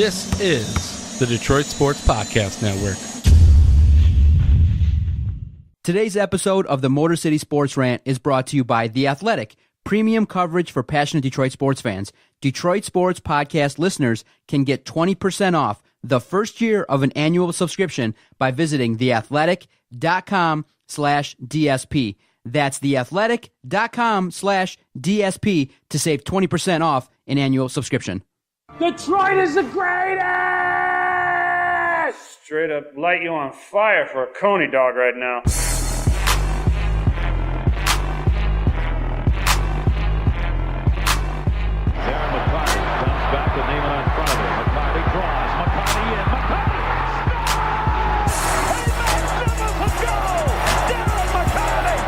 This is the Detroit Sports Podcast Network. Today's episode of the Motor City Sports Rant is brought to you by The Athletic, premium coverage for passionate Detroit sports fans. Detroit Sports Podcast listeners can get 20% off the first year of an annual subscription by visiting theathletic.com/DSP. That's theathletic.com/DSP to save 20% off an annual subscription. Detroit is the greatest! Straight up light you on fire for a Coney dog right now. Darren McCarty comes back with Neiman in front of him. McCarty draws. McCarty in. McCarty scores! A magnificent goal! Darren McCarty!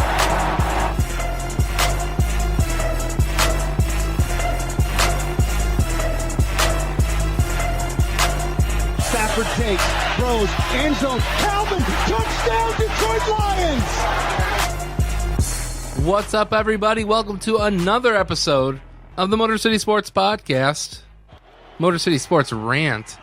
Stafford takes, throws, end zone, Calvin, touchdown, Detroit Lions! What's up, everybody? Welcome to another episode of the Motor City Sports Podcast, Motor City Sports Rant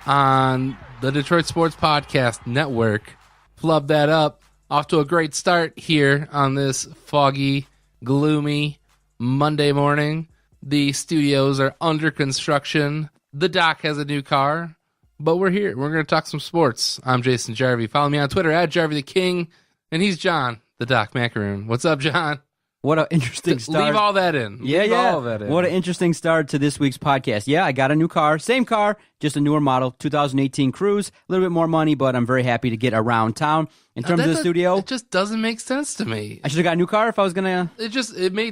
on the Detroit Sports Podcast Network. Flub that up. Off to a great start here on this foggy, gloomy Monday morning. The studios are under construction. The doc has a new car. But we're here. We're going to talk some sports. I'm Jason Jarvie. Follow me on Twitter at Jarvie the King. And he's John, the Doc Macaroon. What's up, John? What an interesting start. Leave all that in. Leave all that in. What an interesting start to this week's podcast. Yeah, I got a new car. Same car, just a newer model. 2018 Cruise. A little bit more money, but I'm very happy to get around town. In terms of the studio, it just doesn't make sense to me. I should have got a new car if I was going to... It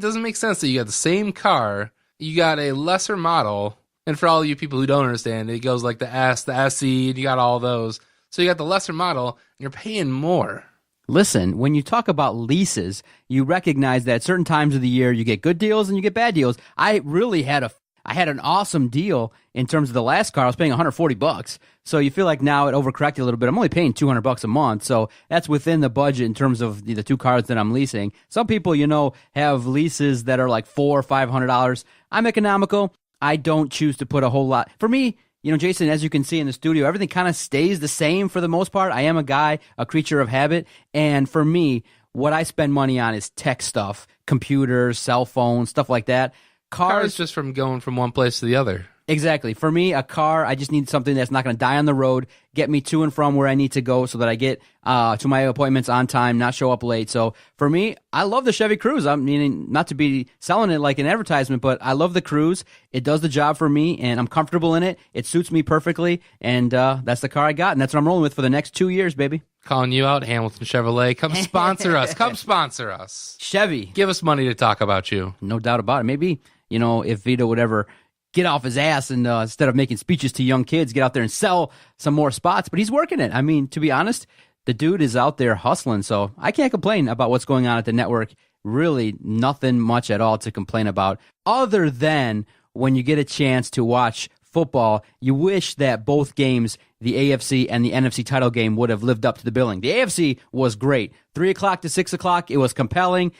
doesn't make sense that you got the same car, you got a lesser model, and for all you people who don't understand, it goes like the S, the SE, and you got all those. So you got the lesser model, and you're paying more. Listen, when you talk about leases, you recognize that at certain times of the year you get good deals and you get bad deals. I really had an awesome deal in terms of the last car. I was paying $140. So you feel like now it overcorrected a little bit. I'm only paying $200 a month. So that's within the budget in terms of the two cars that I'm leasing. Some people, have leases that are like $400 or $500. I'm economical. I don't choose to put a whole lot. For me, Jason, as you can see in the studio, everything kind of stays the same for the most part. I am a creature of habit. And for me, what I spend money on is tech stuff, computers, cell phones, stuff like that. Cars just from going from one place to the other. Exactly. For me, a car, I just need something that's not going to die on the road, get me to and from where I need to go so that I get to my appointments on time, not show up late. So for me, I love the Chevy Cruze. I mean, not to be selling it like an advertisement, but I love the Cruze. It does the job for me, and I'm comfortable in it. It suits me perfectly, and that's the car I got, and that's what I'm rolling with for the next 2 years, baby. Calling you out, Hamilton Chevrolet. Come sponsor us. Come sponsor us. Chevy. Give us money to talk about you. No doubt about it. Maybe, if Vito would ever get off his ass and instead of making speeches to young kids, get out there and sell some more spots. But he's working it. I mean, to be honest, the dude is out there hustling. So I can't complain about what's going on at the network. Really nothing much at all to complain about other than when you get a chance to watch football, you wish that both games, the AFC and the NFC title game, would have lived up to the billing. The AFC was great. 3 o'clock to 6 o'clock, it was compelling.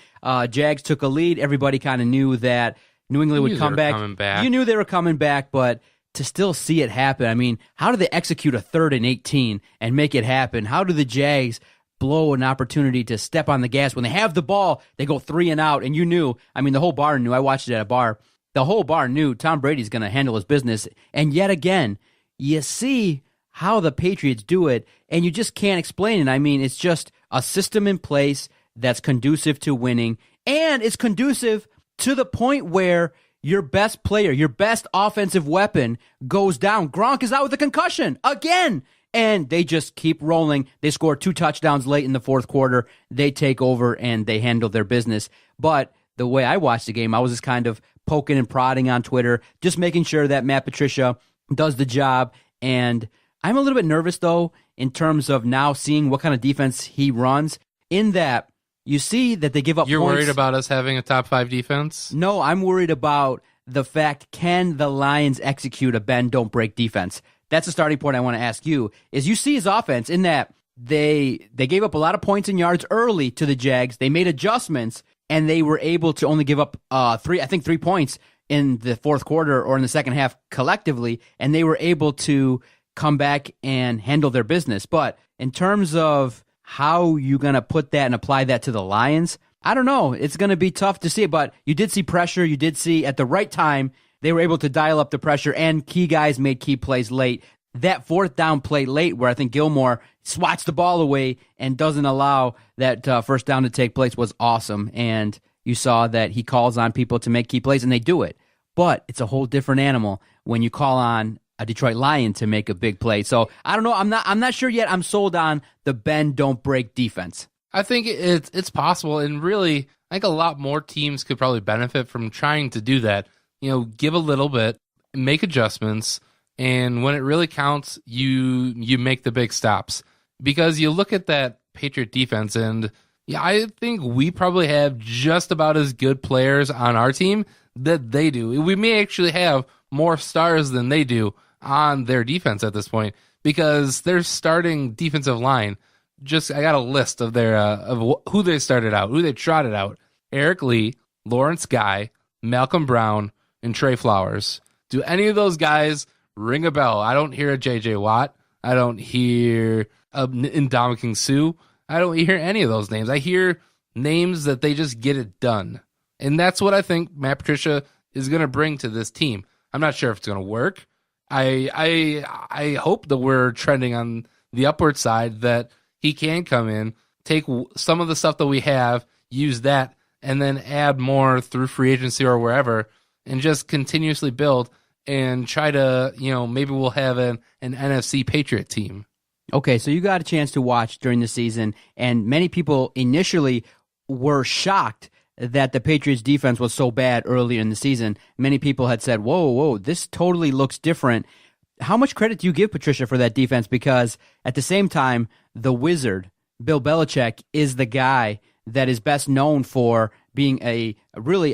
Jags took a lead. Everybody kind of knew that New England would come back. You knew they were coming back, but to still see it happen, I mean, how do they execute a 3rd and 18 and make it happen? How do the Jags blow an opportunity to step on the gas? When they have the ball, they go 3 and out, and you knew, I mean, the whole bar knew. I watched it at a bar. The whole bar knew Tom Brady's going to handle his business. And yet again, you see how the Patriots do it, and you just can't explain it. I mean, it's just a system in place that's conducive to winning, and it's conducive to the point where your best player, your best offensive weapon goes down. Gronk is out with a concussion again, and they just keep rolling. They score 2 touchdowns late in the fourth quarter. They take over, and they handle their business. But the way I watched the game, I was just kind of poking and prodding on Twitter, just making sure that Matt Patricia does the job. And I'm a little bit nervous, though, in terms of now seeing what kind of defense he runs, in that you see that they give up points. You're worried about us having a top 5 defense? No, I'm worried about the fact, can the Lions execute a bend, don't break defense? That's the starting point I want to ask you, is you see his offense in that they gave up a lot of points and yards early to the Jags. They made adjustments, and they were able to only give up 3 points in the fourth quarter or in the second half collectively, and they were able to come back and handle their business. But in terms of how you're going to put that and apply that to the Lions, I don't know. It's going to be tough to see, but you did see pressure. You did see at the right time, they were able to dial up the pressure, and key guys made key plays late. That fourth down play late where I think Gilmore swats the ball away and doesn't allow that first down to take place was awesome. And you saw that he calls on people to make key plays, and they do it. But it's a whole different animal when you call on a Detroit Lion to make a big play. So I don't know. I'm not sure yet. I'm sold on the bend, don't break defense. I think it's possible, and really, I think a lot more teams could probably benefit from trying to do that. Give a little bit, make adjustments, and when it really counts, you make the big stops. Because you look at that Patriot defense, and I think we probably have just about as good players on our team that they do. We may actually have more stars than they do on their defense at this point, because their starting defensive line, I got a list of their of who they started out, who they trotted out: Eric Lee, Lawrence Guy, Malcolm Brown, and Trey Flowers. Do any of those guys ring a bell? I don't hear a J.J. Watt. I don't hear a Ndamukong Suh. I don't hear any of those names. I hear names that they just get it done. And that's what I think Matt Patricia is going to bring to this team. I'm not sure if it's going to work. I hope that we're trending on the upward side, that he can come in, take some of the stuff that we have, use that, and then add more through free agency or wherever, and just continuously build and try to, maybe we'll have an NFC Patriot team. Okay, so you got a chance to watch during the season, and many people initially were shocked that the Patriots defense was so bad earlier in the season. Many people had said, whoa, this totally looks different. How much credit do you give Patricia for that defense? Because at the same time, the wizard, Bill Belichick, is the guy that is best known for being a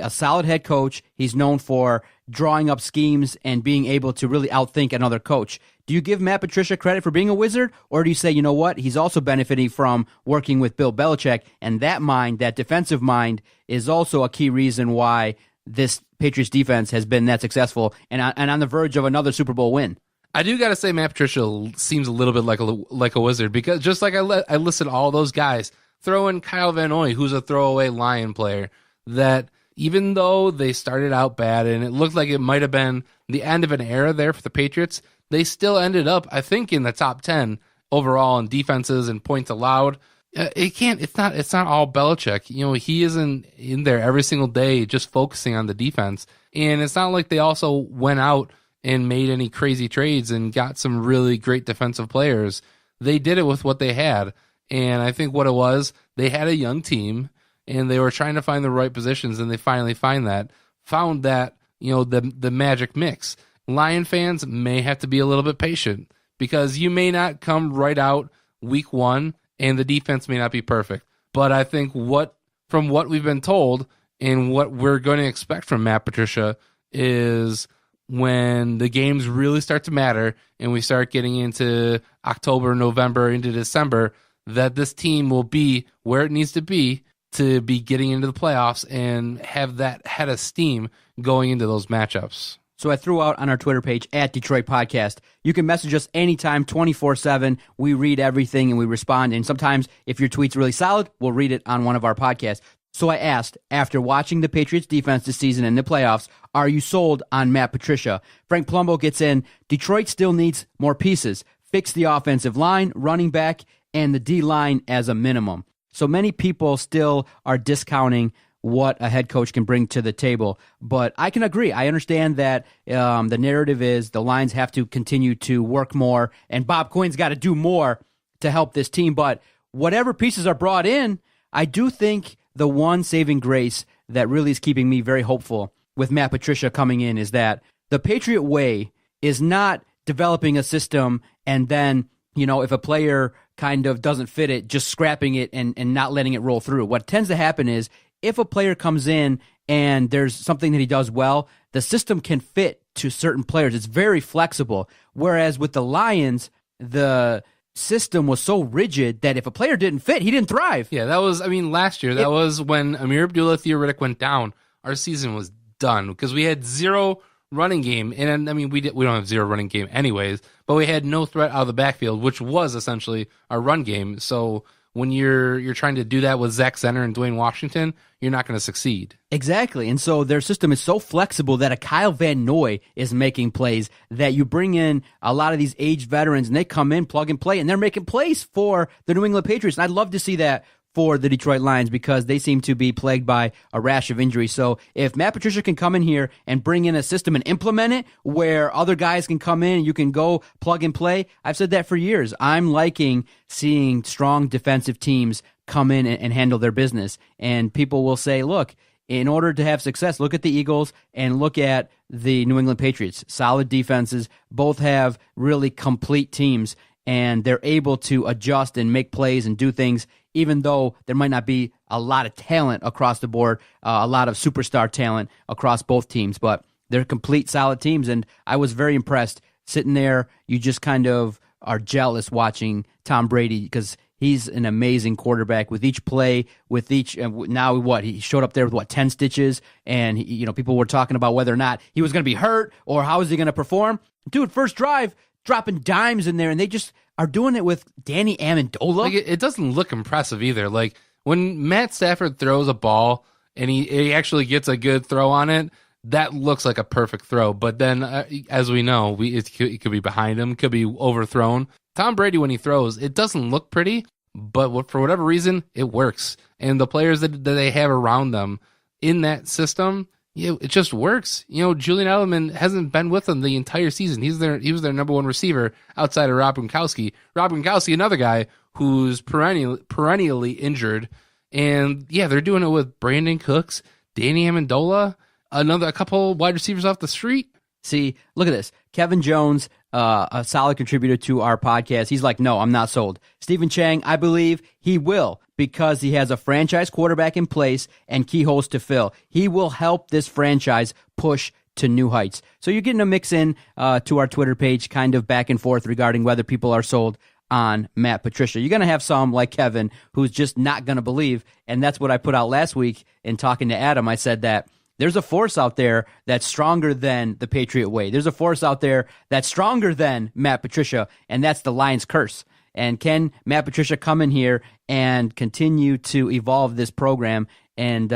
solid head coach. He's known for drawing up schemes and being able to really outthink another coach. Do you give Matt Patricia credit for being a wizard, or do you say, you know what, he's also benefiting from working with Bill Belichick, and that mind, that defensive mind, is also a key reason why this Patriots defense has been that successful and on the verge of another Super Bowl win? I do got to say Matt Patricia seems a little bit like a wizard, because just like I listed all those guys, throw in Kyle Van Noy, who's a throwaway Lion player, that even though they started out bad and it looked like it might have been the end of an era there for the Patriots, they still ended up, I think, in the top 10 overall in defenses and points allowed. It's not all Belichick. He isn't in there every single day just focusing on the defense. And it's not like they also went out and made any crazy trades and got some really great defensive players. They did it with what they had. And I think what it was, they had a young team and they were trying to find the right positions, and they finally found that, the magic mix. Lion fans may have to be a little bit patient, because you may not come right out week one and the defense may not be perfect. But I think from what we've been told and what we're going to expect from Matt Patricia is when the games really start to matter and we start getting into October, November, into December, that this team will be where it needs to be getting into the playoffs and have that head of steam going into those matchups. So I threw out on our Twitter page, @Detroit Podcast. You can message us anytime, 24/7. We read everything and we respond. And sometimes, if your tweet's really solid, we'll read it on one of our podcasts. So I asked, after watching the Patriots defense this season in the playoffs, are you sold on Matt Patricia? Frank Plumbo gets in, Detroit still needs more pieces. Fix the offensive line, running back, and the D-line as a minimum. So many people still are discounting what a head coach can bring to the table. But I can agree. I understand that the narrative is the Lions have to continue to work more, and Bob Quinn's got to do more to help this team. But whatever pieces are brought in, I do think the one saving grace that really is keeping me very hopeful with Matt Patricia coming in is that the Patriot way is not developing a system and then, if a player kind of doesn't fit it, just scrapping it and not letting it roll through. What tends to happen is if a player comes in and there's something that he does well, the system can fit to certain players. It's very flexible. Whereas with the Lions, the system was so rigid that if a player didn't fit, he didn't thrive. Yeah, that was, last year, that was when Amir Abdullah Theoretic went down. Our season was done because we had zero running game. And I mean, we don't have zero running game anyways, but we had no threat out of the backfield, which was essentially our run game. So when you're trying to do that with Zach Zenner and Dwayne Washington, you're not going to succeed. Exactly. And so their system is so flexible that a Kyle Van Noy is making plays, that you bring in a lot of these aged veterans and they come in, plug and play, and they're making plays for the New England Patriots. And I'd love to see that for the Detroit Lions because they seem to be plagued by a rash of injuries. So if Matt Patricia can come in here and bring in a system and implement it where other guys can come in and you can go plug and play, I've said that for years. I'm liking seeing strong defensive teams come in and handle their business. And people will say, look, in order to have success, look at the Eagles and look at the New England Patriots. Solid defenses, both have really complete teams, and they're able to adjust and make plays and do things even though there might not be a lot of talent across the board, a lot of superstar talent across both teams, but they're complete solid teams. And I was very impressed sitting there. You just kind of are jealous watching Tom Brady because he's an amazing quarterback with each play, with each, now what, he showed up there with 10 stitches, and people were talking about whether or not he was going to be hurt or how is he going to perform. Dude, first drive, dropping dimes in there, and they just are doing it with Danny Amendola. Like it doesn't look impressive either. Like when Matt Stafford throws a ball and he actually gets a good throw on it, that looks like a perfect throw. But then, as we know, it could be behind him, could be overthrown. Tom Brady, when he throws, it doesn't look pretty, but for whatever reason, it works. And the players that they have around them in that system, it just works. Julian Edelman hasn't been with them the entire season. He was their number one receiver outside of Rob Gronkowski. Rob Gronkowski, another guy who's perennially injured. And yeah, they're doing it with Brandon Cooks, Danny Amendola, a couple wide receivers off the street. See, look at this. Kevin Jones, a solid contributor to our podcast. He's like, no, I'm not sold. Stephen Chang, I believe he will because he has a franchise quarterback in place and key holes to fill. He will help this franchise push to new heights. So you're getting a mix in to our Twitter page, kind of back and forth regarding whether people are sold on Matt Patricia. You're going to have some like Kevin who's just not going to believe, and that's what I put out last week in talking to Adam. I said that there's a force out there that's stronger than the Patriot way. There's a force out there that's stronger than Matt Patricia, and that's the Lions curse. And can Matt Patricia come in here and continue to evolve this program? And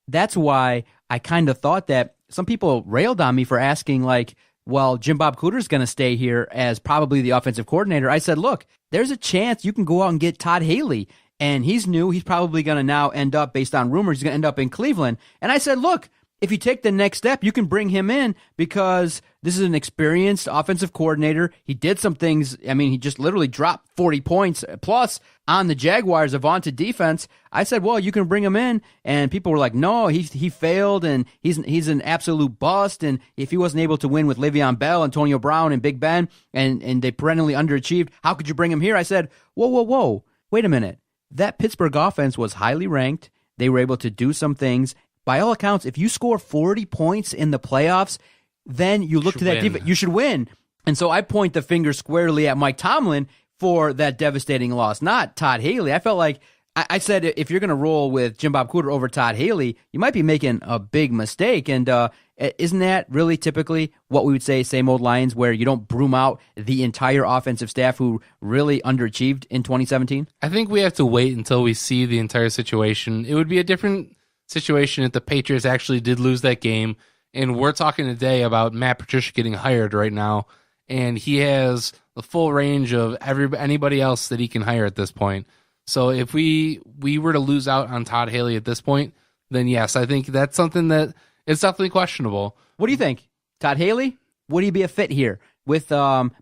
that's why I kind of thought that some people railed on me for asking, like, well, Jim Bob Cooter's going to stay here as probably the offensive coordinator. I said, look, there's a chance you can go out and get Todd Haley. And he's new. He's probably going to now end up, based on rumors, he's going to end up in Cleveland. And I said, look, if you take the next step, you can bring him in because this is an experienced offensive coordinator. He did some things. I mean, he just literally dropped 40 points plus on the Jaguars' vaunted defense. I said, well, you can bring him in. And people were like, no, he failed and he's an absolute bust. And if he wasn't able to win with Le'Veon Bell, Antonio Brown, and Big Ben, and they perennially underachieved, how could you bring him here? I said, whoa, wait a minute. That Pittsburgh offense was highly ranked. They were able to do some things. By all accounts, if you score 40 points in the playoffs, then you look to that defense. You should win. And so I point the finger squarely at Mike Tomlin for that devastating loss, not Todd Haley. I felt like I said if you're going to roll with Jim Bob Cooter over Todd Haley, you might be making a big mistake. And isn't that really typically what we would say, same old Lions, where you don't broom out the entire offensive staff who really underachieved in 2017? I think we have to wait until we see the entire situation. It would be a different situation if the Patriots actually did lose that game. And we're talking today about Matt Patricia getting hired right now, and he has the full range of anybody else that he can hire at this point. So if we were to lose out on Todd Haley at this point, then yes, I think that's something that it's definitely questionable. What do you think? Todd Haley, would he be a fit here with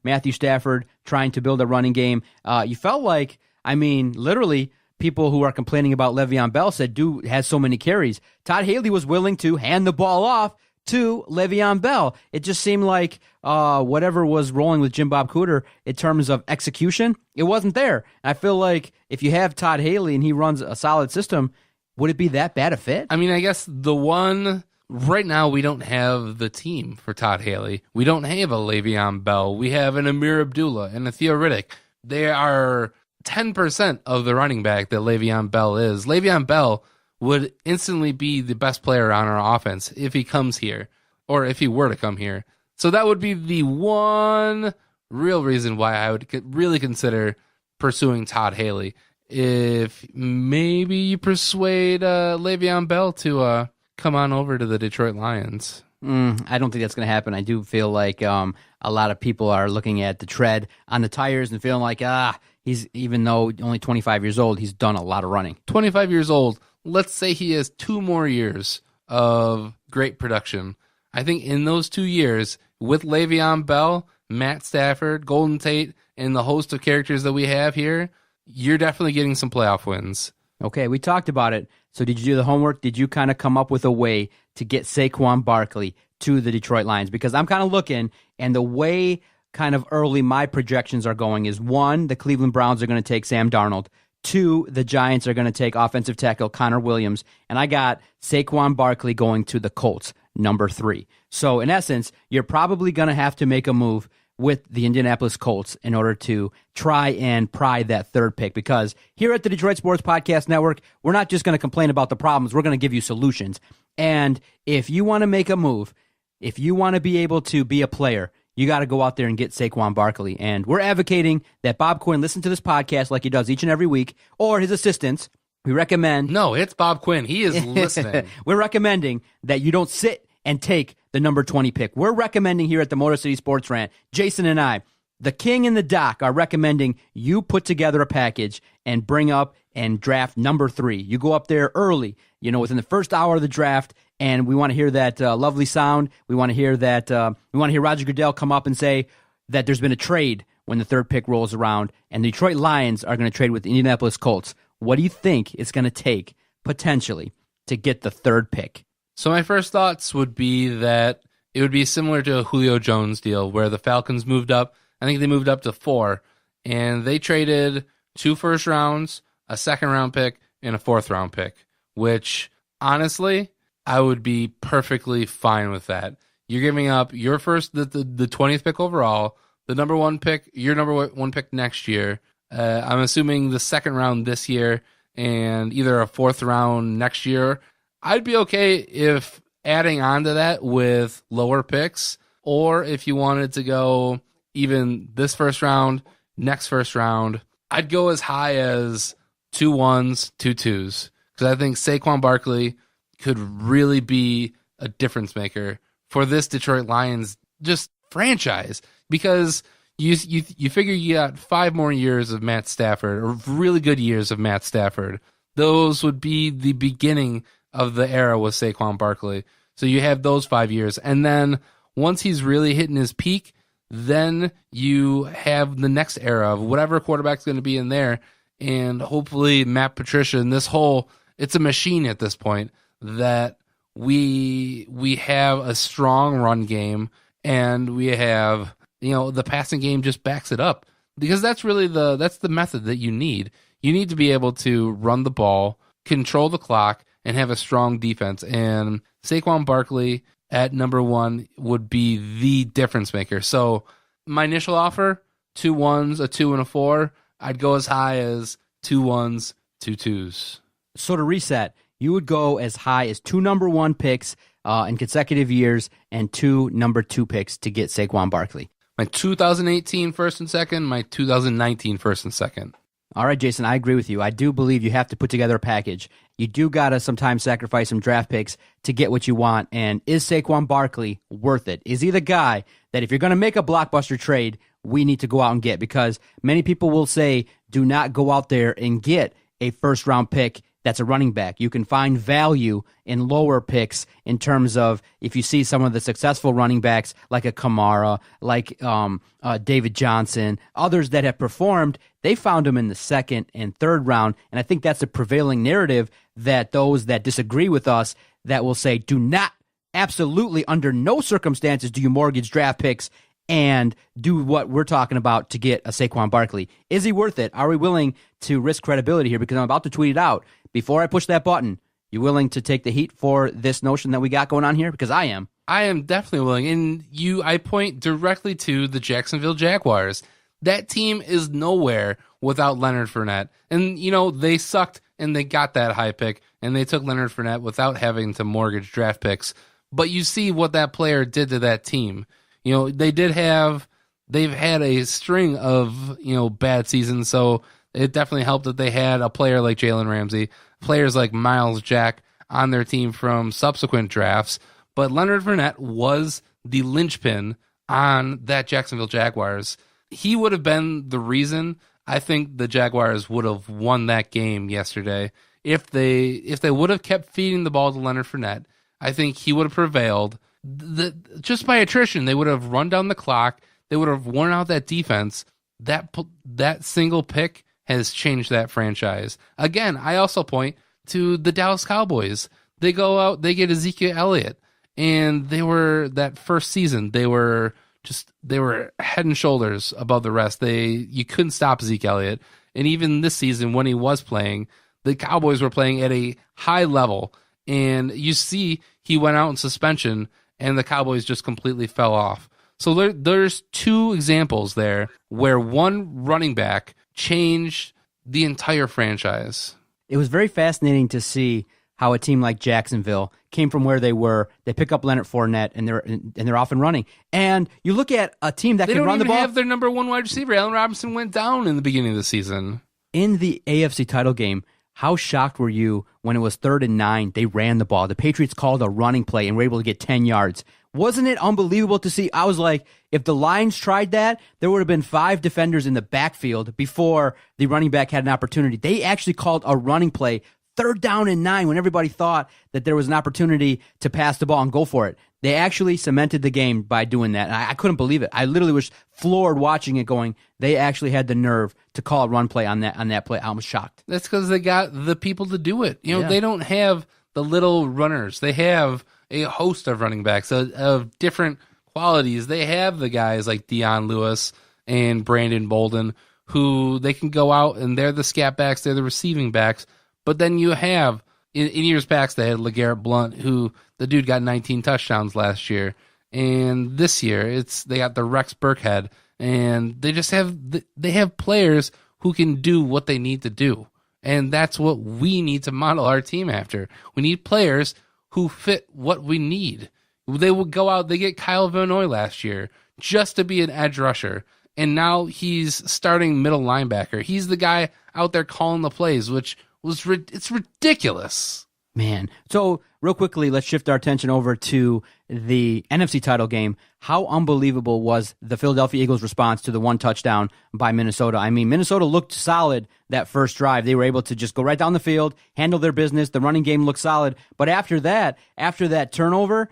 Matthew Stafford trying to build a running game? You felt like, I mean, literally, people who are complaining about Le'Veon Bell said, dude has so many carries. Todd Haley was willing to hand the ball off to Le'Veon Bell. It just seemed like whatever was rolling with Jim Bob Cooter in terms of execution, it wasn't there. And I feel like if you have Todd Haley and he runs a solid system, would it be that bad a fit? I mean, I guess right now we don't have the team for Todd Haley. We don't have a Le'Veon Bell. We have an Amir Abdullah and a Theo Riddick. They are 10% of the running back that Le'Veon Bell is. Le'Veon Bell would instantly be the best player on our offense if he comes here, or if he were to come here. So that would be the one real reason why I would really consider pursuing Todd Haley. If maybe you persuade Le'Veon Bell to come on over to the Detroit Lions. I don't think that's going to happen. I do feel like a lot of people are looking at the tread on the tires and feeling like, he's, even though only 25 years old, he's done a lot of running. 25 years old. Let's say he has 2 more years of great production. I think in those 2 years, with Le'Veon Bell, Matt Stafford, Golden Tate, and the host of characters that we have here, you're definitely getting some playoff wins. Okay, we talked about it. So did you do the homework? Did you kind of come up with a way to get Saquon Barkley to the Detroit Lions? Because I'm kind of looking, and the way kind of early my projections are going is, 1, the Cleveland Browns are going to take Sam Darnold. 2, the Giants are going to take offensive tackle Connor Williams. And I got Saquon Barkley going to the Colts, number 3. So in essence, you're probably going to have to make a move with the Indianapolis Colts in order to try and pry that 3rd pick, because here at the Detroit Sports Podcast Network, we're not just going to complain about the problems, we're going to give you solutions. And if you want to make a move, if you want to be able to be a player, you got to go out there and get Saquon Barkley. And we're advocating that Bob Quinn listen to this podcast like he does each and every week, or his assistants. We recommend... No, it's Bob Quinn. He is listening. We're recommending that you don't sit and take the number 20 pick. We're recommending here at the Motor City Sports Rant, Jason and I, the King and the Doc, are recommending you put together a package and bring up and draft number 3. You go up there early, within the first hour of the draft, and we want to hear that lovely sound. We want to hear that. We want to hear Roger Goodell come up and say that there's been a trade when the 3rd pick rolls around, and the Detroit Lions are going to trade with the Indianapolis Colts. What do you think it's going to take, potentially, to get the 3rd pick? So my first thoughts would be that it would be similar to a Julio Jones deal where the Falcons moved up. I think they moved up to 4, and they traded 2 first rounds, a 2nd round pick, and a 4th round pick, which honestly, I would be perfectly fine with that. You're giving up your first, the 20th pick overall, the number 1 pick, your number 1 pick next year. I'm assuming the 2nd round this year, and either a 4th round next year. I'd be okay if adding on to that with lower picks, or if you wanted to go even this first round, next first round, I'd go as high as 2 1s, 2 2s, because I think Saquon Barkley could really be a difference maker for this Detroit Lions just franchise, because you figure you got 5 more years of Matt Stafford, or really good years of Matt Stafford. Those would be the beginning of the era with Saquon Barkley. So you have those 5 years. And then once he's really hitting his peak, then you have the next era of whatever quarterback's going to be in there. And hopefully Matt Patricia and it's a machine at this point, that we have a strong run game, and we have, the passing game just backs it up, because that's really that's the method that you need. You need to be able to run the ball, control the clock, and have a strong defense. And Saquon Barkley at number 1 would be the difference maker. So my initial offer, 2 1s, a 2 and a 4. I'd go as high as 2 1s, 2 2s. So to reset, you would go as high as 2 number 1 picks in consecutive years and 2 number 2 picks to get Saquon Barkley. My 2018 first and second, my 2019 first and second. All right, Jason, I agree with you. I do believe you have to put together a package. You do got to sometimes sacrifice some draft picks to get what you want. And is Saquon Barkley worth it? Is he the guy that if you're going to make a blockbuster trade, we need to go out and get? Because many people will say, do not go out there and get a first-round pick that's a running back. You can find value in lower picks in terms of if you see some of the successful running backs like a Kamara, like David Johnson, others that have performed, they found them in the 2nd and 3rd round. And I think that's a prevailing narrative that those that disagree with us that will say, do not, absolutely under no circumstances do you mortgage draft picks and do what we're talking about to get a Saquon Barkley. Is he worth it? Are we willing to risk credibility here? Because I'm about to tweet it out. Before I push that button, you willing to take the heat for this notion that we got going on here? Because I am. I am definitely willing. And I point directly to the Jacksonville Jaguars. That team is nowhere without Leonard Fournette. And, they sucked and they got that high pick and they took Leonard Fournette without having to mortgage draft picks. But you see what that player did to that team. They've had a string of, bad seasons, so it definitely helped that they had a player like Jalen Ramsey, players like Miles Jack on their team from subsequent drafts. But Leonard Fournette was the linchpin on that Jacksonville Jaguars. He would have been the reason I think the Jaguars would have won that game yesterday. If they would have kept feeding the ball to Leonard Fournette, I think he would have prevailed. Just by attrition, they would have run down the clock. They would have worn out that defense. That single pick has changed that franchise. Again, I also point to the Dallas Cowboys. They go out, they get Ezekiel Elliott, and that first season, they were head and shoulders above the rest. You couldn't stop Zeke Elliott. And even this season, when he was playing, the Cowboys were playing at a high level. And you see he went out in suspension, and the Cowboys just completely fell off. So there's two examples there where one running back changed the entire franchise. It was very fascinating to see how a team like Jacksonville came from where they were. They pick up Leonard Fournette, and they're off and running. And you look at a team that can run the ball. They don't even have their number one wide receiver. Allen Robinson went down in the beginning of the season. In the AFC title game, how shocked were you when it was 3rd and 9? They ran the ball. The Patriots called a running play and were able to get 10 yards. Wasn't it unbelievable to see? I was like, if the Lions tried that, there would have been 5 defenders in the backfield before the running back had an opportunity. They actually called a running play, 3rd down and 9, when everybody thought that there was an opportunity to pass the ball and go for it. They actually cemented the game by doing that. And I couldn't believe it. I literally was floored watching it going, they actually had the nerve to call a run play on that play. I was shocked. That's because they got the people to do it. They don't have the little runners. They have a host of running backs of different qualities. They have the guys like Deion Lewis and Brandon Bolden who they can go out and they're the scat backs, they're the receiving backs. But then you have, in years past, they had LeGarrette Blount, who the dude got 19 touchdowns last year. And this year, they got the Rex Burkhead. And they just have players who can do what they need to do. And that's what we need to model our team after. We need players who fit what we need. They will go out, they get Kyle Van Noy last year just to be an edge rusher. And now he's starting middle linebacker. He's the guy out there calling the plays, which it's ridiculous. Man. So real quickly, let's shift our attention over to the NFC title game. How unbelievable was the Philadelphia Eagles' response to the one touchdown by Minnesota? I mean, Minnesota looked solid that first drive. They were able to just go right down the field, handle their business. The running game looked solid. But after that turnover,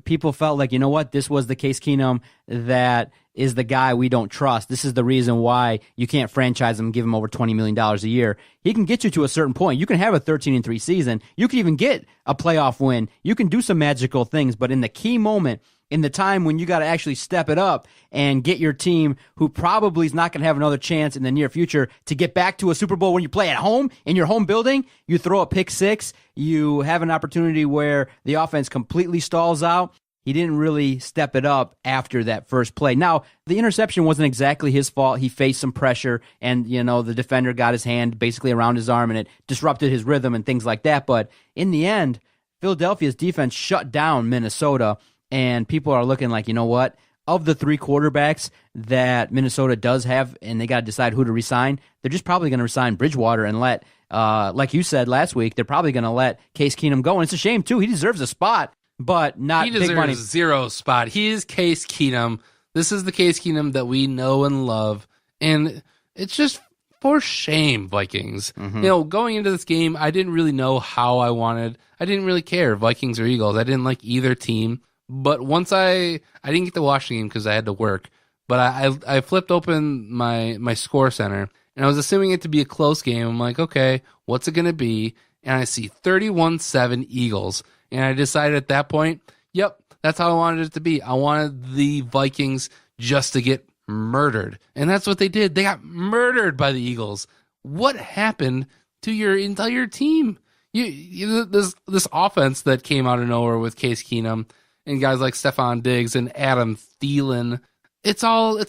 people felt like, you know what? This was the Case Keenum that is the guy we don't trust. This is the reason why you can't franchise him and give him over $20 million a year. He can get you to a certain point. You can have a 13-3 season. You can even get a playoff win. You can do some magical things, but in the key moment, in the time when you got to actually step it up and get your team, who probably is not going to have another chance in the near future, to get back to a Super Bowl when you play at home in your home building, you throw a pick six, you have an opportunity where the offense completely stalls out. He didn't really step it up after that first play. Now, the interception wasn't exactly his fault. He faced some pressure, and the defender got his hand basically around his arm, and it disrupted his rhythm and things like that. But in the end, Philadelphia's defense shut down Minnesota, and people are looking like, you know what? Of the 3 quarterbacks that Minnesota does have, and they got to decide who to resign, they're just probably going to resign Bridgewater and let, like you said last week, they're probably going to let Case Keenum go. And it's a shame, too. He deserves a spot, but not big money. He deserves zero spot. He is Case Keenum. This is the Case Keenum that we know and love. And it's just for shame, Vikings. Mm-hmm. Going into this game, I didn't really know how I wanted. I didn't really care, Vikings or Eagles. I didn't like either team. But once I didn't get to watch the game because I had to work, but I flipped open my score center, and I was assuming it to be a close game. I'm like, okay, what's it going to be? And I see 31-7 Eagles. And I decided at that point, yep, that's how I wanted it to be. I wanted the Vikings just to get murdered. And that's what they did. They got murdered by the Eagles. What happened to your entire team? This offense that came out of nowhere with Case Keenum and guys like Stephon Diggs and Adam Thielen, it's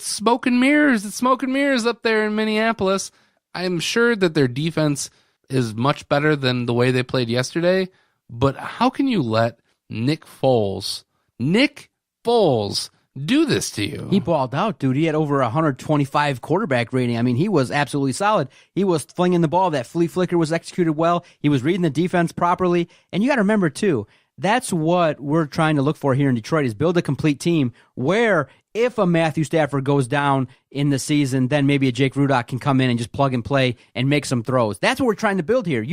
smoke and mirrors. It's smoke and mirrors up there in Minneapolis. I'm sure that their defense is much better than the way they played yesterday, but how can you let Nick Foles do this to you? He balled out, dude. He had over 125 quarterback rating. I mean, he was absolutely solid. He was flinging the ball. That flea flicker was executed well. He was reading the defense properly. And you got to remember, too, that's what we're trying to look for here in Detroit is build a complete team where if a Matthew Stafford goes down in the season, then maybe a Jake Rudock can come in and just plug and play and make some throws. That's what we're trying to build here.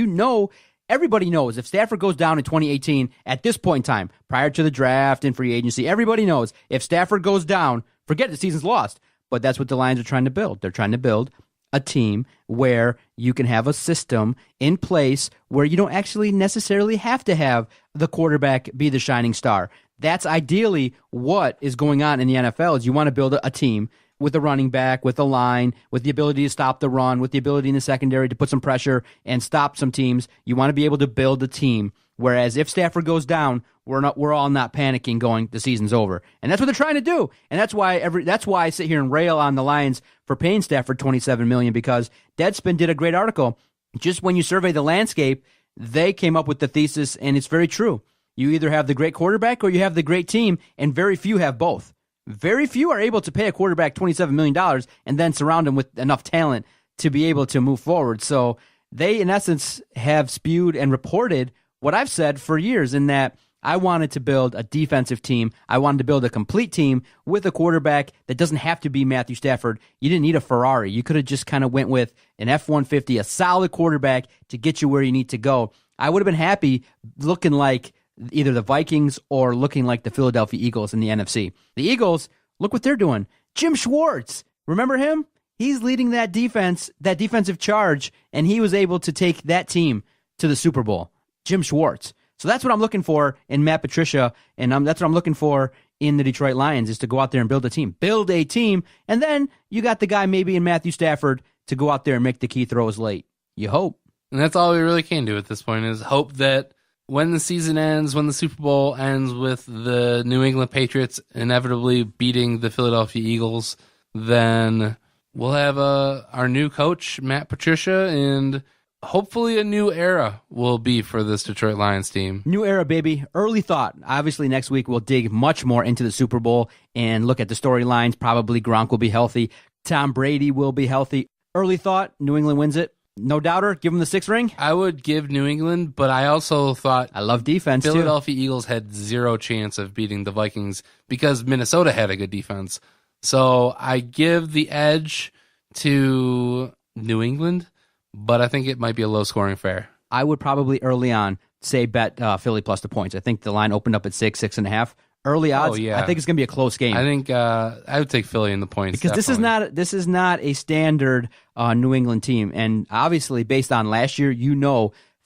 Everybody knows if Stafford goes down in 2018 at this point in time, prior to the draft and free agency, everybody knows if Stafford goes down, forget the season's lost. But that's what the Lions are trying to build. They're trying to build a team where you can have a system in place where you don't actually necessarily have to have the quarterback be the shining star. That's ideally what is going on in the NFL is you want to build a team with a running back, with a line, with the ability to stop the run, with the ability in the secondary to put some pressure and stop some teams. You want to be able to build a team. Whereas if Stafford goes down, we're all not panicking going, the season's over. And that's what they're trying to do. And that's why I sit here and rail on the Lions for paying Stafford $27 million because Deadspin did a great article. Just when you survey the landscape, they came up with the thesis, and it's very true. You either have the great quarterback or you have the great team, and very few have both. Very few are able to pay a quarterback $27 million and then surround him with enough talent to be able to move forward. So they, in essence, have spewed and reported what I've said for years in that I wanted to build a defensive team. I wanted to build a complete team with a quarterback that doesn't have to be Matthew Stafford. You didn't need a Ferrari. You could have just kind of went with an F-150, a solid quarterback to get you where you need to go. I would have been happy looking like either the Vikings or looking like the Philadelphia Eagles in the NFC. The Eagles, look what they're doing. Jim Schwartz, remember him? He's leading that defense, that defensive charge, and he was able to take that team to the Super Bowl. Jim Schwartz. So that's what I'm looking for in Matt Patricia, and that's what I'm looking for in the Detroit Lions is to go out there and build a team. Build a team, and then you got the guy maybe in Matthew Stafford to go out there and make the key throws late. You hope. And that's all we really can do at this point is hope that when the season ends, when the Super Bowl ends with the New England Patriots inevitably beating the Philadelphia Eagles, then we'll have our new coach, Matt Patricia, and hopefully a new era will be for this Detroit Lions team. New era, baby. Early thought. Obviously, next week we'll dig much more into the Super Bowl and look at the storylines. Probably Gronk will be healthy. Tom Brady will be healthy. Early thought, New England wins it. No doubter, give them the 6th ring? I would give New England, but I also thought I love defense, Philadelphia Eagles had zero chance of beating the Vikings because Minnesota had a good defense. So I give the edge to New England, but I think it might be a low-scoring affair. I would probably early on say bet Philly plus the points. I think the line opened up at 6.5. Early odds. Oh, yeah. I think it's going to be a close game. I think I would take Philly in the points because definitely. this is not a standard New England team, and obviously based on last year,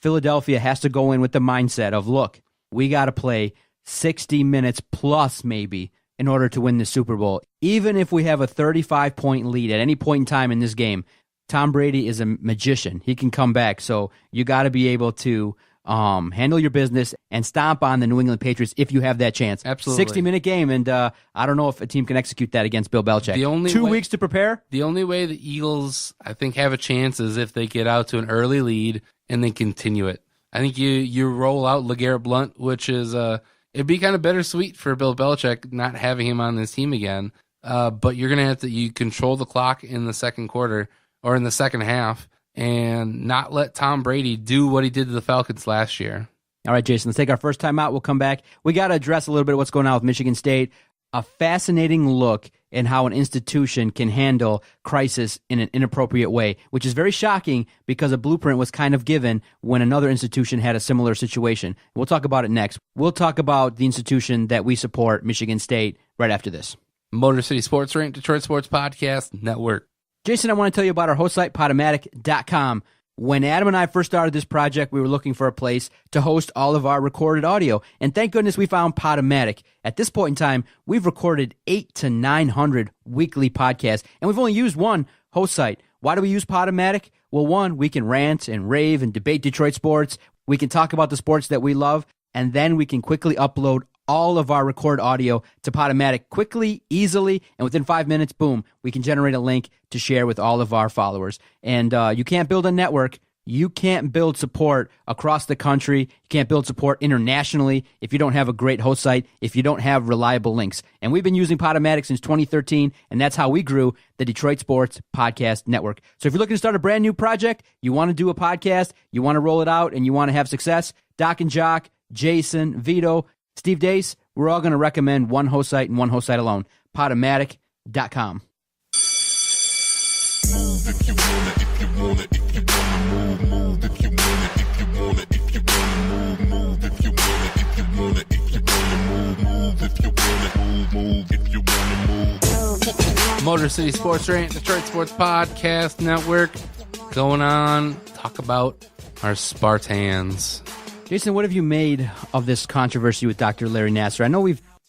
Philadelphia has to go in with the mindset of look, we got to play 60 minutes plus maybe in order to win the Super Bowl. Even if we have a 35-point lead at any point in time in this game, Tom Brady is a magician. He can come back, so you got to be able to handle your business and stomp on the New England Patriots if you have that chance. Absolutely. 60-minute game, and I don't know if a team can execute that against Bill Belichick. 2 weeks to prepare? The only way the Eagles, I think, have a chance is if they get out to an early lead and then continue it. I think you roll out LeGarrette Blount, which is it'd be kind of bittersweet for Bill Belichick not having him on this team again. But you're going to you control the clock in the second quarter or in the second half, and not let Tom Brady do what he did to the Falcons last year. All right, Jason, let's take our first time out. We'll come back. We got to address a little bit of what's going on with Michigan State. A fascinating look in how an institution can handle crisis in an inappropriate way, which is very shocking because a blueprint was kind of given when another institution had a similar situation. We'll talk about it next. We'll talk about the institution that we support, Michigan State, right after this. Motor City Sports Rant, Detroit Sports Podcast Network. Jason, I want to tell you about our host site, Podomatic.com. When Adam and I first started this project, we were looking for a place to host all of our recorded audio, and thank goodness we found Podomatic. At this point in time, we've recorded 800 to 900 weekly podcasts, and we've only used one host site. Why do we use Podomatic? Well, one, we can rant and rave and debate Detroit sports. We can talk about the sports that we love, and then we can quickly upload all of our record audio to Podomatic quickly, easily, and within 5 minutes, boom, we can generate a link to share with all of our followers. And you can't build a network You can't build support across the country. You can't build support internationally if you don't have a great host site, if you don't have reliable links. And we've been using Podomatic since 2013, and that's how we grew the Detroit Sports Podcast Network. So if you're looking to start a brand new project, you want to do a podcast, you want to roll it out, and you want to have success, Doc and Jock, Jason, Vito, Steve Dace, we're all going to recommend one host site and one host site alone, Podomatic.com. Move if you want it, if you want it, if you want to move if you want it, if you want it, if you want to move if you want it, if you want it, if you want to move if you want it, move if you want to move. Motor City Sports Rant, Detroit Sports Podcast Network. Going on, talk about our Spartans. Jason, what have you made of this controversy with Dr. Larry Nassar?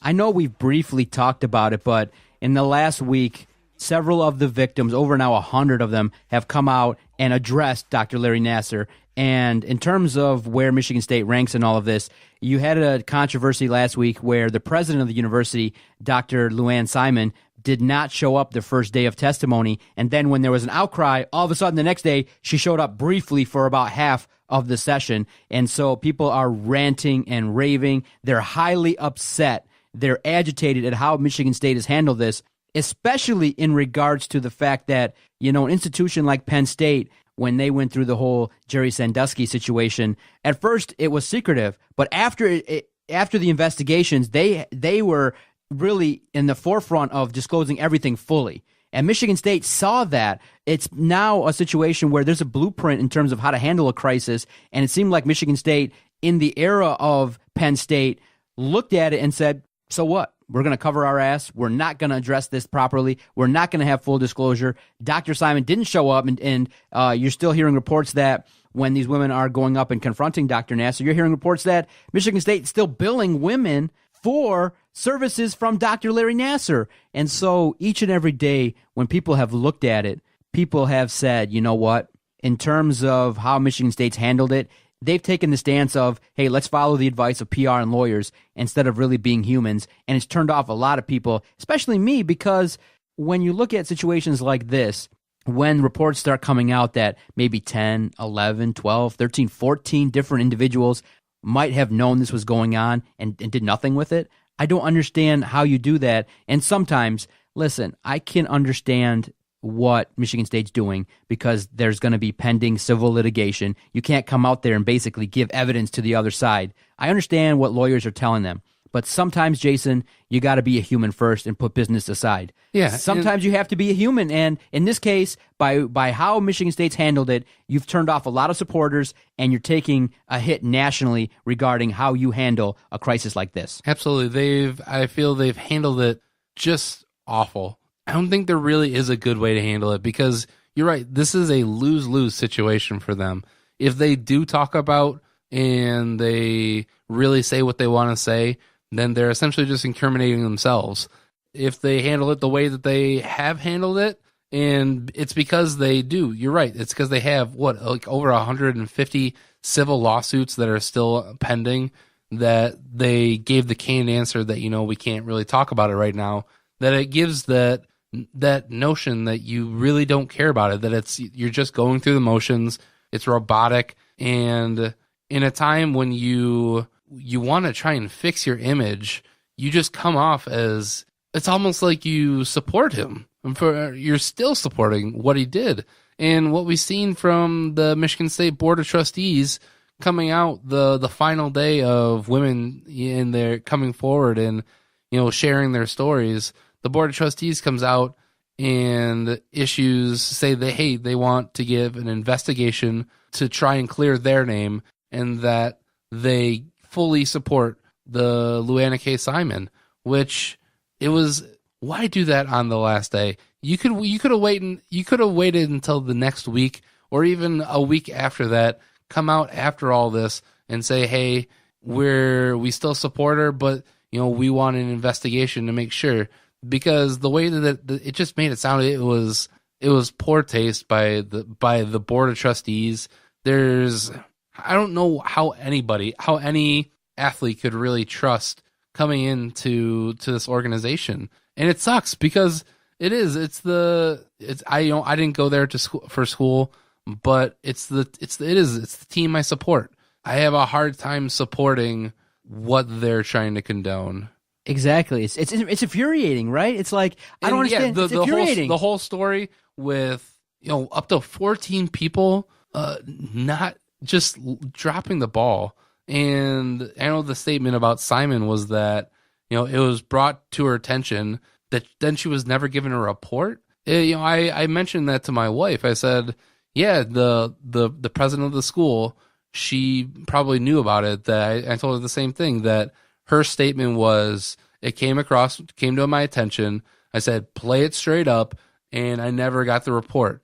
I know we've briefly talked about it, but in the last week, several of the victims, over now 100 of them, have come out and addressed Dr. Larry Nassar. And in terms of where Michigan State ranks in all of this, you had a controversy last week where the president of the university, Dr. Luann Simon, did not show up the first day of testimony. And then when there was an outcry, all of a sudden the next day, she showed up briefly for about half of the session. And so people are ranting and raving. They're highly upset. They're agitated at how Michigan State has handled this, especially in regards to the fact that, you know, an institution like Penn State, when they went through the whole Jerry Sandusky situation, at first it was secretive, but after the investigations, they were really in the forefront of disclosing everything fully. And Michigan State saw that. It's now a situation where there's a blueprint in terms of how to handle a crisis, and it seemed like Michigan State, in the era of Penn State, looked at it and said, so what? We're going to cover our ass. We're not going to address this properly. We're not going to have full disclosure. Dr. Simon didn't show up, and you're still hearing reports that when these women are going up and confronting Dr. Nassar, you're hearing reports that Michigan State is still billing women for services from Dr. Larry Nassar. And so each and every day when people have looked at it, people have said, you know what, in terms of how Michigan State's handled it, they've taken the stance of, hey, let's follow the advice of PR and lawyers instead of really being humans. And it's turned off a lot of people, especially me, because when you look at situations like this, when reports start coming out that maybe 10, 11, 12, 13, 14 different individuals might have known this was going on and did nothing with it, I don't understand how you do that. And sometimes, listen, I can understand what Michigan State's doing because there's going to be pending civil litigation. You can't come out there and basically give evidence to the other side. I understand what lawyers are telling them, but sometimes, Jason, you got to be a human first and put business aside. Yeah. Sometimes you have to be a human, and in this case, by how Michigan State's handled it, you've turned off a lot of supporters, and you're taking a hit nationally regarding how you handle a crisis like this. Absolutely. I feel they've handled it just awful. I don't think there really is a good way to handle it because you're right. This is a lose-lose situation for them. If they do talk about and they really say what they want to say, then they're essentially just incriminating themselves. If they handle it the way that they have handled it, and it's because they do, you're right. It's because they have, over 150 civil lawsuits that are still pending that they gave the canned answer that, we can't really talk about it right now, that it gives that notion that you really don't care about it, that you're just going through the motions, it's robotic, and in a time when you want to try and fix your image, you just come off as, it's almost like you support him. You're still supporting what he did. And what we've seen from the Michigan State Board of Trustees coming out the final day of women in their coming forward and, sharing their stories, the Board of Trustees comes out and they want to give an investigation to try and clear their name and that they fully support the Luann K. Simon, which it was, why do that on the last day? You could have waited until the next week or even a week after that, come out after all this and say, hey, we still support her, but we want an investigation to make sure. Because the way that it just made it sound, it was poor taste by the Board of Trustees. I don't know how any athlete could really trust coming into this organization, and it sucks because I didn't go there for school, but it's the team I support. I have a hard time supporting what they're trying to condone. Exactly. It's infuriating, right? It's like, I don't understand. It's infuriating. The whole story with, up to 14 people not just dropping the ball. And I know the statement about Simon was that, it was brought to her attention that then she was never given a report. I mentioned that to my wife. I said, yeah, the president of the school, she probably knew about it. That I told her the same thing, that her statement was, it came to my attention. I said, play it straight up, and I never got the report.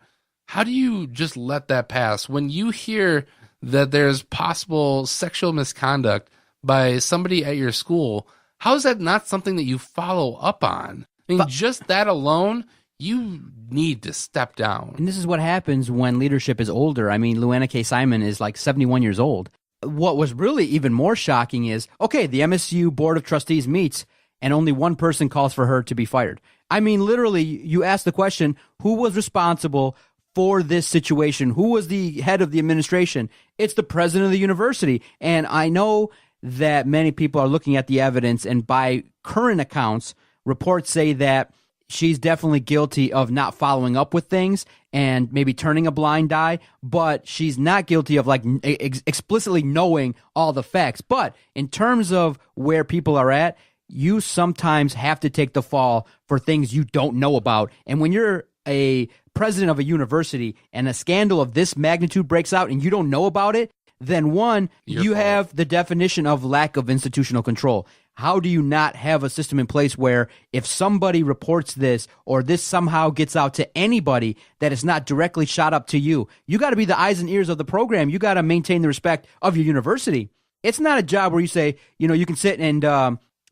How do you just let that pass when you hear that there's possible sexual misconduct by somebody at your school? How is that not something that you follow up on? I mean, just that alone, you need to step down. And this is what happens when leadership is older. I mean, Luana K. Simon is like 71 years old. What was really even more shocking is, okay, the MSU Board of Trustees meets, and only one person calls for her to be fired. I mean, literally, you ask the question, who was responsible for this situation? Who was the head of the administration? It's the president of the university. And I know that many people are looking at the evidence, and by current accounts, reports say that she's definitely guilty of not following up with things and maybe turning a blind eye, but she's not guilty of explicitly knowing all the facts. But in terms of where people are at, you sometimes have to take the fall for things you don't know about. And when you're a president of a university and a scandal of this magnitude breaks out and you don't know about it, then one, you have the definition of lack of institutional control. How do you not have a system in place where if somebody reports this or this somehow gets out to anybody that is not directly shot up to you, you got to be the eyes and ears of the program. You got to maintain the respect of your university. It's not a job where you say, you can sit and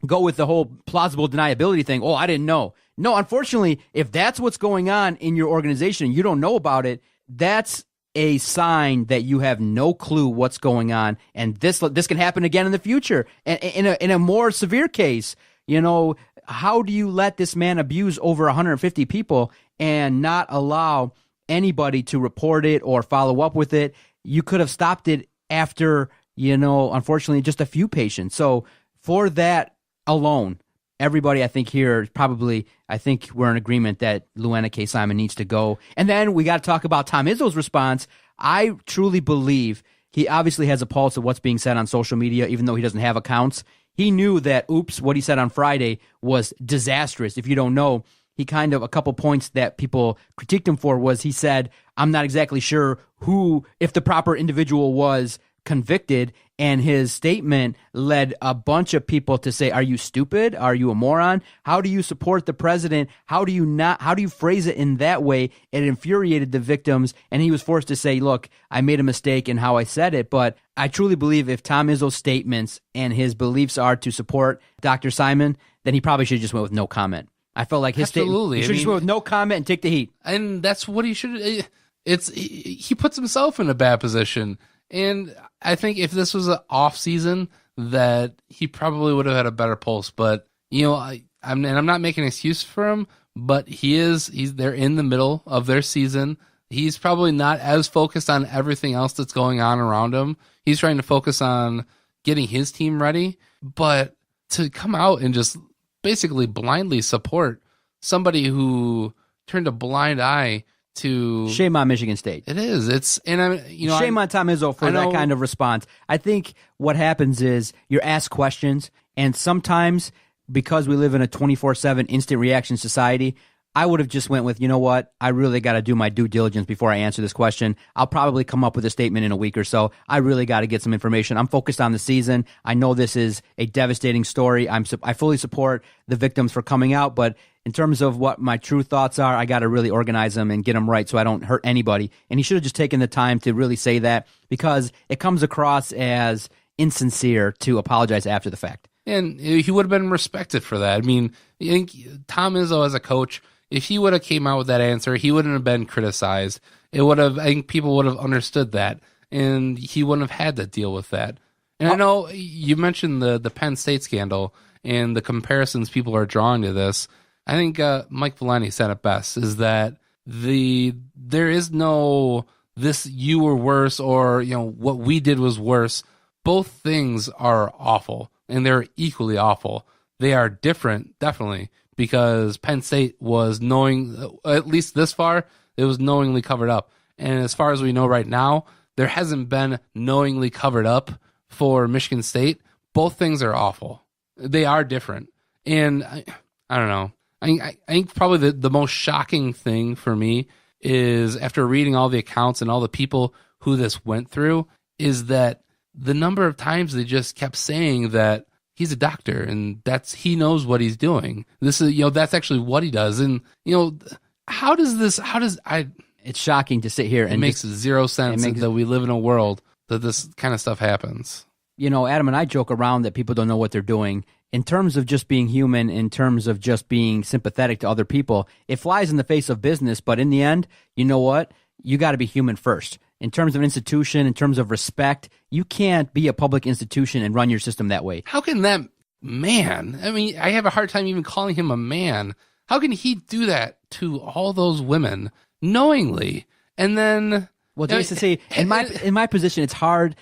go with the whole plausible deniability thing. Oh, I didn't know. No, unfortunately, if that's what's going on in your organization and you don't know about it, that's a sign that you have no clue what's going on, and this can happen again in the future. And in a more severe case, how do you let this man abuse over 150 people and not allow anybody to report it or follow up with it? You could have stopped it after, unfortunately, just a few patients. So for that alone, everybody, I think here probably, I think we're in agreement that Luana K. Simon needs to go. And then we got to talk about Tom Izzo's response. I truly believe he obviously has a pulse of what's being said on social media, even though he doesn't have accounts. He knew that, what he said on Friday was disastrous. If you don't know, he kind of, a couple points that people critiqued him for was he said, I'm not exactly sure if the proper individual was convicted, and his statement led a bunch of people to say, are you stupid? Are you a moron? How do you support the president? How do you phrase it in that way? It infuriated the victims, and he was forced to say, look, I made a mistake in how I said it, but I truly believe if Tom Izzo's statements and his beliefs are to support Dr. Simon, then he probably should have just went with no comment. I felt like his statement, he should just went with no comment and take the heat. And that's what he should. He puts himself in a bad position. And I think if this was an off season, that he probably would have had a better pulse. But I'm not making an excuse for him, but they're in the middle of their season. He's probably not as focused on everything else that's going on around him. He's trying to focus on getting his team ready. But to come out and just basically blindly support somebody who turned a blind eye to, shame on Michigan State. It is. Shame on Tom Izzo for that kind of response. I think what happens is you're asked questions, and sometimes because we live in a 24/7 instant reaction society, I would have just went with, I really got to do my due diligence before I answer this question. I'll probably come up with a statement in a week or so. I really got to get some information. I'm focused on the season. I know this is a devastating story. I fully support the victims for coming out, but in terms of what my true thoughts are, I got to really organize them and get them right so I don't hurt anybody. And he should have just taken the time to really say that, because it comes across as insincere to apologize after the fact. And he would have been respected for that. I mean, I think Tom Izzo as a coach, if he would have came out with that answer, he wouldn't have been criticized. I think people would have understood that, and he wouldn't have had to deal with that. And I know you mentioned the Penn State scandal and the comparisons people are drawing to this. I think Mike Valenti said it best, is that there is no this, you were worse, or, you know, what we did was worse. Both things are awful, and they're equally awful. They are different, definitely, because Penn State was at least this far, it was knowingly covered up. And as far as we know right now, there hasn't been knowingly covered up for Michigan State. Both things are awful. They are different. And I don't know. I think probably the most shocking thing for me is, after reading all the accounts and all the people who this went through, is that the number of times they just kept saying that he's a doctor and he knows what he's doing. This is, that's actually what he does. And, it's shocking to sit here and it makes zero sense that we live in a world that this kind of stuff happens. Adam and I joke around that people don't know what they're doing. In terms of just being human, in terms of just being sympathetic to other people, it flies in the face of business. But in the end, you know what? You got to be human first. In terms of institution, in terms of respect, you can't be a public institution and run your system that way. How can that man, I mean, I have a hard time even calling him a man. How can he do that to all those women knowingly? And then, well, Jason, see, in my position, it's hard.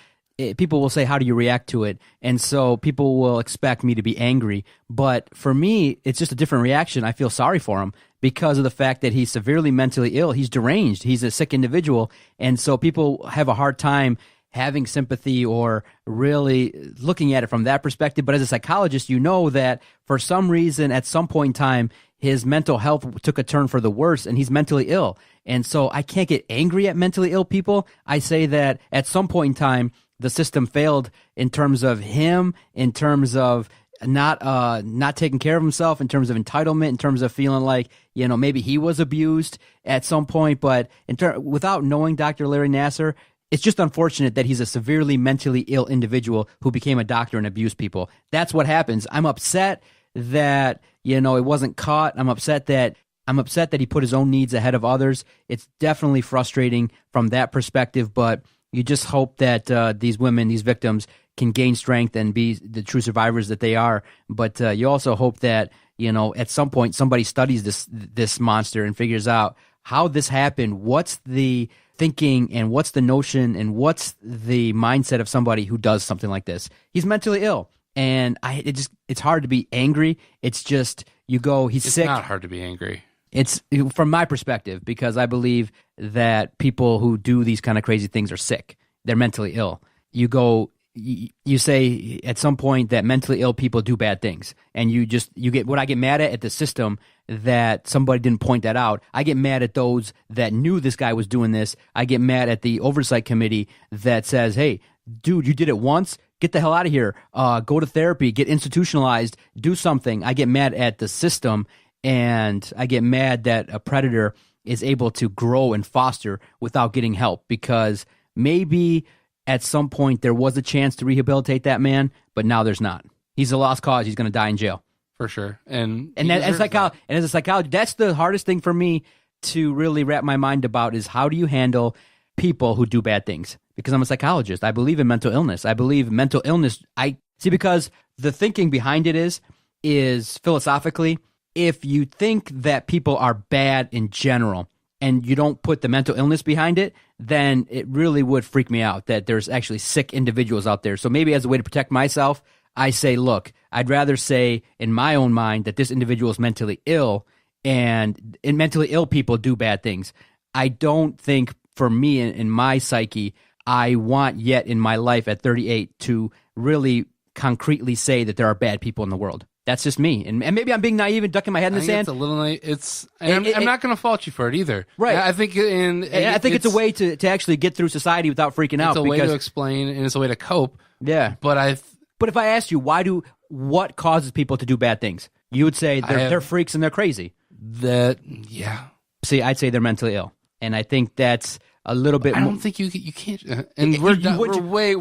People will say, how do you react to it? And so people will expect me to be angry. But for me, it's just a different reaction. I feel sorry for him because of the fact that he's severely mentally ill. He's deranged. He's a sick individual. And so people have a hard time having sympathy or really looking at it from that perspective. But as a psychologist, you know that for some reason, at some point in time, his mental health took a turn for the worse, and he's mentally ill. And so I can't get angry at mentally ill people. I say that at some point in time, the system failed in terms of him, in terms of not taking care of himself, in terms of entitlement, in terms of feeling like, maybe he was abused at some point. But without knowing Dr. Larry Nassar, it's just unfortunate that he's a severely mentally ill individual who became a doctor and abused people. That's what happens. I'm upset that, it wasn't caught. I'm upset that he put his own needs ahead of others. It's definitely frustrating from that perspective, but you just hope that these women, these victims, can gain strength and be the true survivors that they are. But you also hope that, at some point somebody studies this monster and figures out how this happened. What's the thinking and what's the notion and what's the mindset of somebody who does something like this? He's mentally ill. And it's hard to be angry. It's just, he's sick. It's not hard to be angry. It's from my perspective, because I believe that people who do these kind of crazy things are sick. They're mentally ill. You say at some point that mentally ill people do bad things, and you get what I get mad at the system that somebody didn't point that out. I get mad at those that knew this guy was doing this. I get mad at the oversight committee that says, "Hey, dude, you did it once. Get the hell out of here. Go to therapy. Get institutionalized. Do something." I get mad at the system. And I get mad that a predator is able to grow and foster without getting help, because maybe at some point there was a chance to rehabilitate that man, but now there's not. He's a lost cause. He's going to die in jail. For sure. And as a psychologist, that's the hardest thing for me to really wrap my mind about, is how do you handle people who do bad things? Because I'm a psychologist. I believe in mental illness. I believe mental illness, because the thinking behind it is philosophically, if you think that people are bad in general and you don't put the mental illness behind it, then it really would freak me out that there's actually sick individuals out there. So maybe as a way to protect myself, I say, look, I'd rather say in my own mind that this individual is mentally ill, and mentally ill people do bad things. I don't think, for me in my psyche, I want yet in my life at 38 to really concretely say that there are bad people in the world. That's just me, and maybe I'm being naive and ducking my head in the sand. It's a little naive. I'm not going to fault you for it either. Right. I think, it's a way to actually get through society without freaking out. It's a way to explain, and it's a way to cope. Yeah. But if I asked you what causes people to do bad things, you would say they're freaks and they're crazy. Yeah. See, I'd say they're mentally ill, and I think that's a little bit. I don't think you can't. And we're going way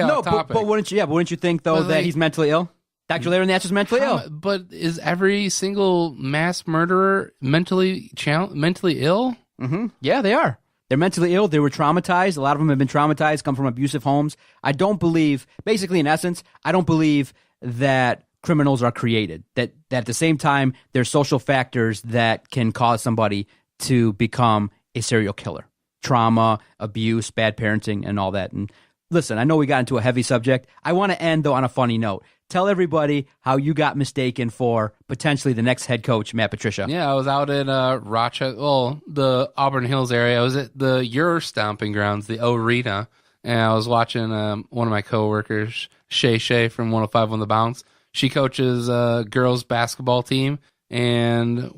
off topic. But wouldn't you think though that he's mentally ill? Dr. Larry Nassar's mentally ill. But is every single mass murderer mentally ill? Mm-hmm. Yeah, they are. They're mentally ill. They were traumatized. A lot of them have been traumatized, come from abusive homes. I don't believe, basically in essence, I don't believe that criminals are created. That at the same time, there's social factors that can cause somebody to become a serial killer. trauma, abuse, bad parenting, and all that. And listen, I know we got into a heavy subject. I want to end, though, on a funny note. Tell everybody how you got mistaken for potentially the next head coach, Matt Patricia. Yeah, I was out in Rochester, the Auburn Hills area. I was at your stomping grounds, the Arena, and I was watching one of my coworkers, Shay from 105 on the Bounce. She coaches a girls basketball team, and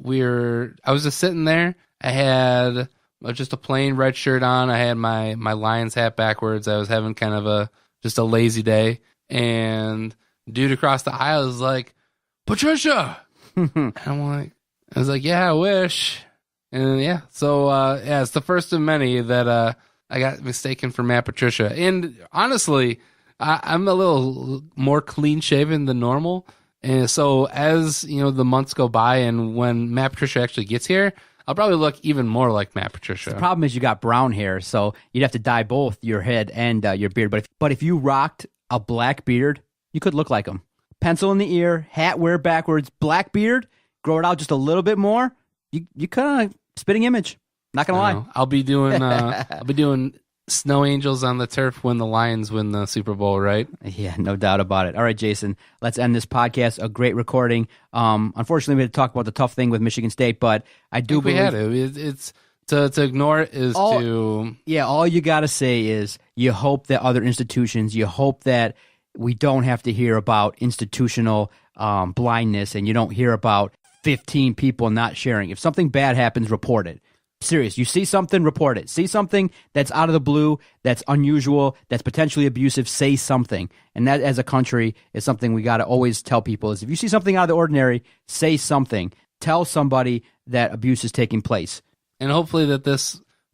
I was just sitting there. I had just a plain red shirt on. I had my Lions hat backwards. I was having kind of just a lazy day, and dude across the aisle is like, Patricia. And I was like, yeah, I wish. And yeah, so it's the first of many that I got mistaken for Matt Patricia. And honestly, I'm a little more clean shaven than normal. And so as the months go by, and when Matt Patricia actually gets here, I'll probably look even more like Matt Patricia. The problem is you got brown hair, so you'd have to dye both your head and your beard. But if you rocked a black beard, you could look like him. Pencil in the ear, hat wear backwards, black beard, grow it out just a little bit more. You kind of spitting image. Not gonna lie. I'll be doing snow angels on the turf when the Lions win the Super Bowl, right? Yeah, no doubt about it. All right, Jason, let's end this podcast. A great recording. Unfortunately, we had to talk about the tough thing with Michigan State, but I do believe we had to. It's to ignore it is to. Yeah, all you got to say is you hope that other institutions, you hope that we don't have to hear about institutional blindness, and you don't hear about 15 people not sharing. If something bad happens, report it. Serious. You see something, report it. See something that's out of the blue, that's unusual, that's potentially abusive, say something. And that, as a country, is something we got to always tell people is if you see something out of the ordinary, say something. Tell somebody that abuse is taking place. And hopefully that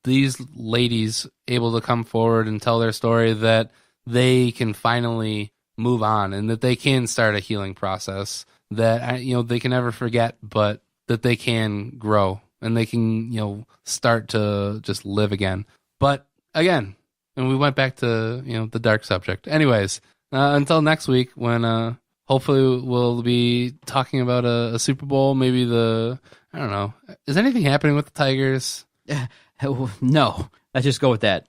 these ladies able to come forward and tell their story, that they can finally move on and that they can start a healing process, that they can never forget, but that they can grow and they can start to just live again. But again, and we went back to the dark subject. Anyways, until next week, when hopefully we'll be talking about a Super Bowl, maybe I don't know. Is anything happening with the Tigers? No, let's just go with that.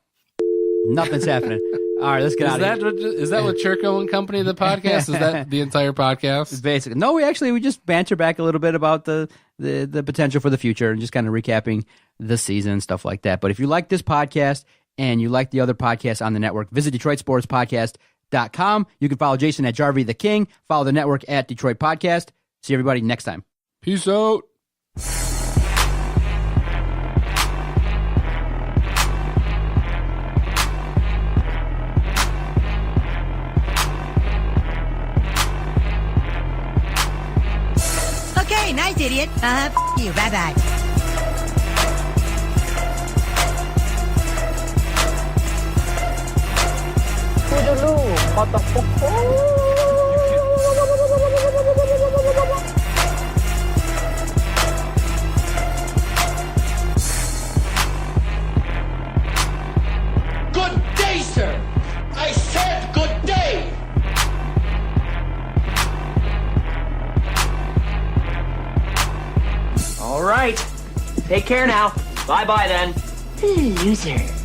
Nothing's happening. All right, let's get out of here. Is that what Churko and Company, the podcast? Is that the entire podcast? Basically. No, we just banter back a little bit about the potential for the future and just kind of recapping the season and stuff like that. But if you like this podcast and you like the other podcasts on the network, visit DetroitSportsPodcast.com. You can follow Jason at Jarvie the King. Follow the network at Detroit Podcast. See everybody next time. Peace out. Okay, nice idiot. You. Bye-bye. Good day, sir. I said good day. All right. Take care now. Bye-bye then. Loser.